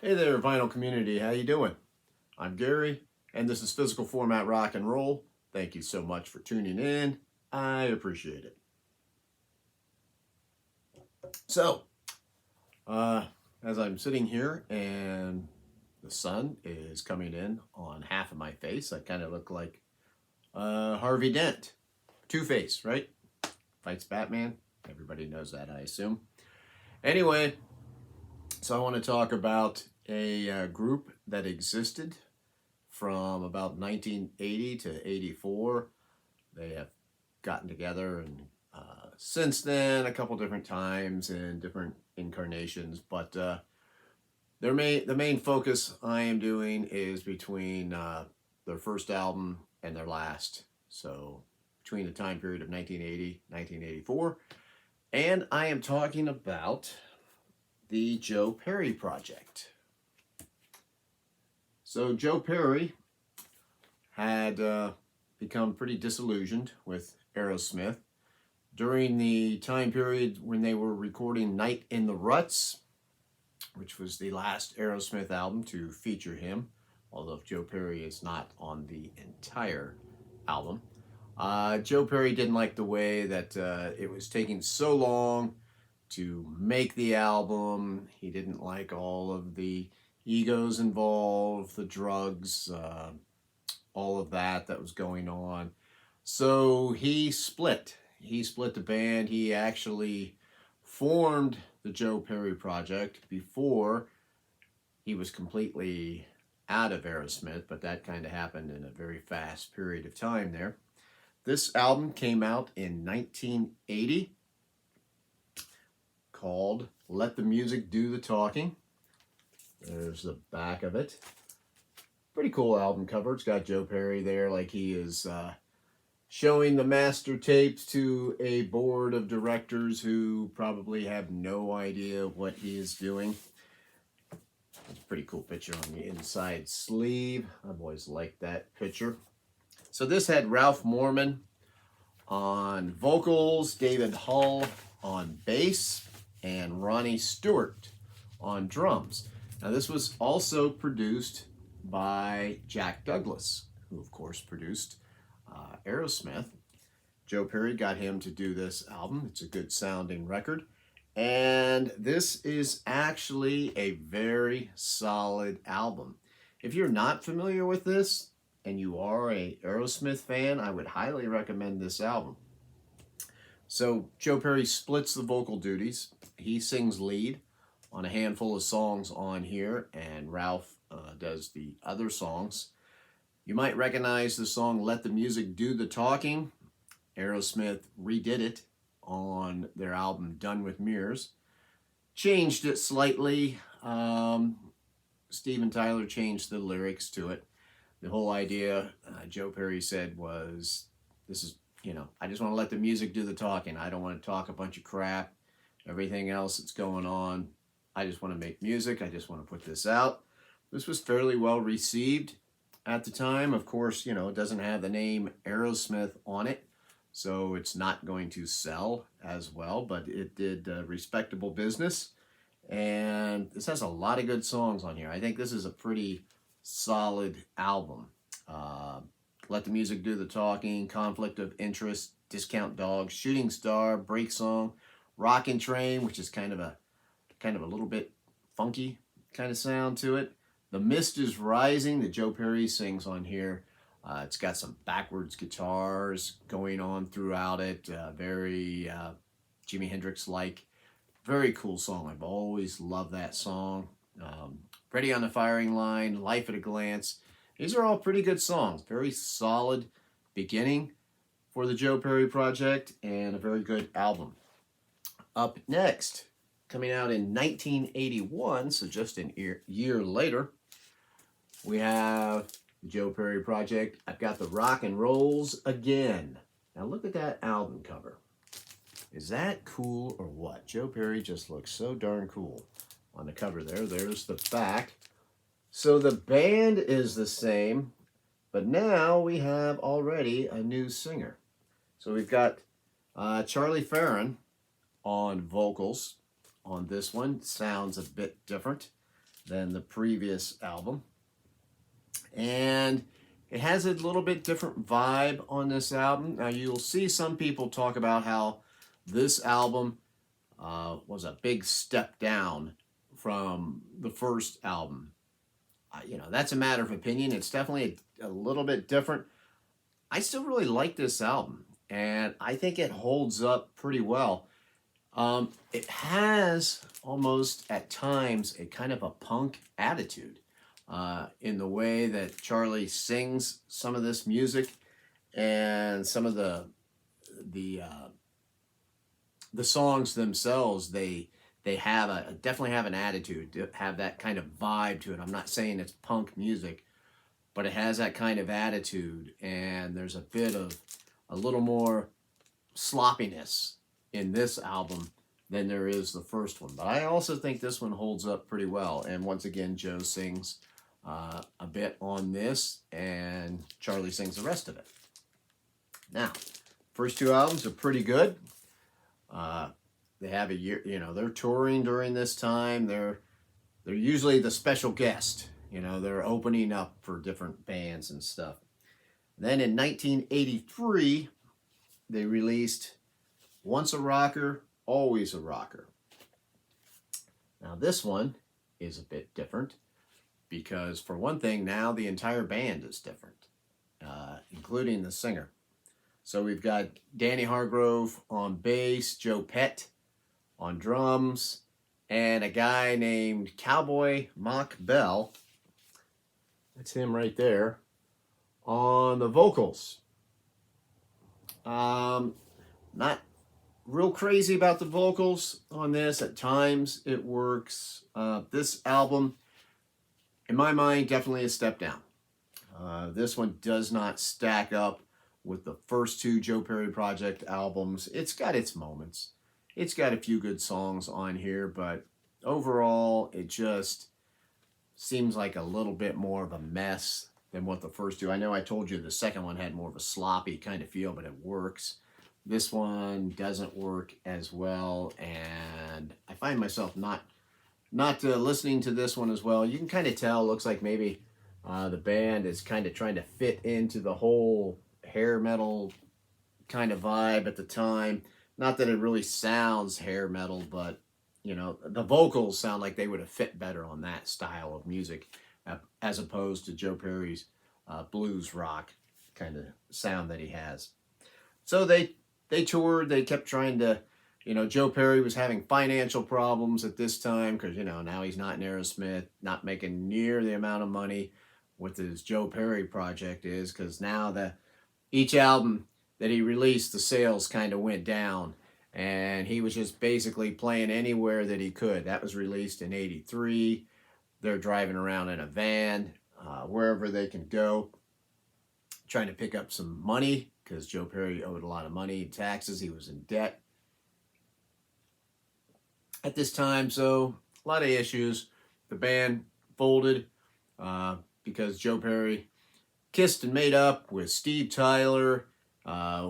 Hey there, vinyl community. How you doing? I'm Gary, and this is Physical Format Rock and Roll. Thank you so much for tuning in. I appreciate it. So, uh, as I'm sitting here and the sun is coming in on half of my face, I kind of look like Harvey Dent. Two-Face, right? Fights Batman. Everybody knows that, I assume. Anyway, so I want to talk about a group that existed from about 1980 to 84. They have gotten together and since then a couple different times in different incarnations, but the main focus I am doing is between their first album and their last. So between the time period of 1980, 1984, and I am talking about the Joe Perry Project. So Joe Perry had become pretty disillusioned with Aerosmith during the time period when they were recording Night in the Ruts, which was the last Aerosmith album to feature him, although Joe Perry is not on the entire album. Joe Perry didn't like the way that it was taking so long to make the album. He didn't like all of the egos involved, the drugs, all of that was going on. So he split. He split the band. He actually formed the Joe Perry Project before he was completely out of Aerosmith, but that kind of happened in a very fast period of time there. This album came out in 1980 called Let the Music Do the Talking. There's the back of it. Pretty cool album cover. It's got Joe Perry there like he is showing the master tapes to a board of directors who probably have no idea what he is doing. It's a pretty cool picture on the inside sleeve. I've always liked that picture. So this had Ralph Morman on vocals, David Hull on bass, and Ronnie Stewart on drums. Now this was also produced by Jack Douglas, who of course produced Aerosmith. Joe Perry got him to do this album. It's a good sounding record. And this is actually a very solid album. If you're not familiar with this and you are a Aerosmith fan, I would highly recommend this album. So Joe Perry splits the vocal duties. He sings lead on a handful of songs on here, and Ralph does the other songs. You might recognize the song Let the Music Do the Talking. Aerosmith redid it on their album Done with Mirrors. Changed it slightly. Steven Tyler changed the lyrics to it. The whole idea, Joe Perry said, was this is, I just want to let the music do the talking. I don't want to talk a bunch of crap. Everything else that's going on, I just want to make music. I just want to put this out. This was fairly well received at the time. Of course, it doesn't have the name Aerosmith on it, so it's not going to sell as well, but it did respectable business. And this has a lot of good songs on here. I think this is a pretty solid album. Let the Music Do the Talking, Conflict of Interest, Discount Dog, Shooting Star, Break Song, Rockin' Train, which is kind of a little bit funky kind of sound to it. The Mist is Rising that Joe Perry sings on here. It's got some backwards guitars going on throughout it. Very Jimi Hendrix-like. Very cool song. I've always loved that song. Ready on the Firing Line, Life at a Glance. These are all pretty good songs. Very solid beginning for the Joe Perry Project and a very good album. Up next, coming out in 1981, so just a year later, we have the Joe Perry Project. I've got the Rock and Rolls Again. Now look at that album cover. Is that cool or what? Joe Perry just looks so darn cool on the cover there. There's the back. So the band is the same, but now we have already a new singer. So we've got Charlie Farron on vocals on this one. Sounds a bit different. than the previous album. And it has a little bit different vibe on this album. Now, you'll see some people talk about how this album was a big step down from the first album. That's a matter of opinion. It's definitely a little bit different. I still really like this album, and I think it holds up pretty well. It has almost at times a kind of a punk attitude in the way that Charlie sings some of this music, and some of the songs themselves. They have definitely have an attitude, have that kind of vibe to it. I'm not saying it's punk music, but it has that kind of attitude, and there's a bit of a little more sloppiness in this album than there is the first one. But I also think this one holds up pretty well. And once again, Joe sings a bit on this, and Charlie sings the rest of it. Now, first two albums are pretty good. They have a year, they're touring during this time. They're usually the special guest. They're opening up for different bands and stuff. Then in 1983, they released Once a Rocker, Always a Rocker. Now this one is a bit different because, for one thing, now the entire band is different, including the singer. So we've got Danny Hargrove on bass, Joe Pett on drums, and a guy named Cowboy Mock Bell, that's him right there, on the vocals. Not real crazy about the vocals on this. At times it works. This album, in my mind, definitely a step down. This one does not stack up with the first two Joe Perry Project albums. It's got its moments. It's got a few good songs on here, but overall, it just seems like a little bit more of a mess than what the first two. I know I told you the second one had more of a sloppy kind of feel, but it works. This one doesn't work as well, and I find myself not listening to this one as well. You can kind of tell, looks like maybe the band is kind of trying to fit into the whole hair metal kind of vibe at the time. Not that it really sounds hair metal, but the vocals sound like they would have fit better on that style of music as opposed to Joe Perry's blues rock kind of sound that he has. So they toured. They kept trying to, Joe Perry was having financial problems at this time because, now he's not in Aerosmith, not making near the amount of money with his Joe Perry project is, because now each album that he released, the sales kind of went down, and he was just basically playing anywhere that he could. That was released in 83. They're driving around in a van, wherever they can go, trying to pick up some money, because Joe Perry owed a lot of money in taxes. He was in debt at this time, so a lot of issues. The band folded because Joe Perry kissed and made up with Steve Tyler.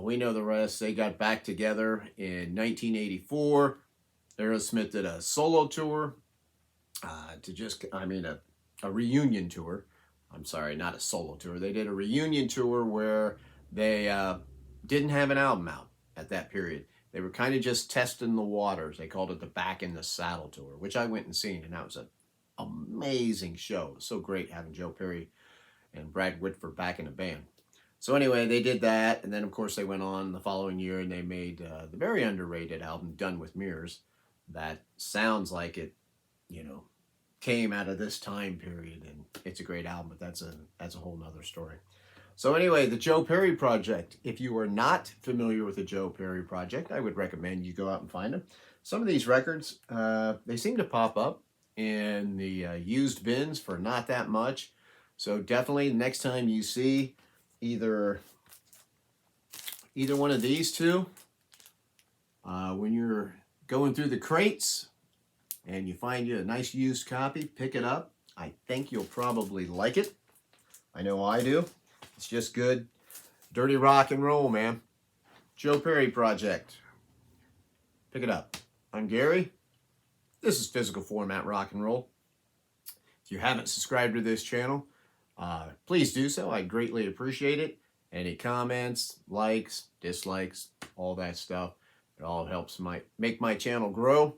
We know the rest. They got back together in 1984. Aerosmith did a solo tour, a reunion tour. I'm sorry, not a solo tour. They did a reunion tour where they didn't have an album out at that period. They were kind of just testing the waters. They called it the Back in the Saddle tour, which I went and seen, and that was an amazing show. It was so great having Joe Perry and Brad Whitford back in the band. So anyway, they did that, and then of course they went on the following year and they made the very underrated album Done with Mirrors. That sounds like it, came out of this time period, and it's a great album, but that's a whole nother story. So anyway, the Joe Perry Project. If you are not familiar with the Joe Perry Project, I would recommend you go out and find them. Some of these records, they seem to pop up in the used bins for not that much. So definitely next time you see either one of these two, when you're going through the crates and you find you a nice used copy, pick it up. I think you'll probably like it. I know I do. It's just good, dirty rock and roll, man. Joe Perry Project. Pick it up. I'm Gary. This is Physical Format Rock and Roll. you haven't subscribed to this channel, please do so. I greatly appreciate it. Any comments, likes, dislikes, all that stuff. It all helps make my channel grow.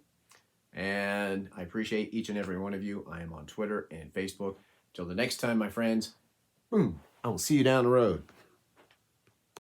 And I appreciate each and every one of you. I am on Twitter and Facebook. Till the next time, my friends, boom, I will see you down the road.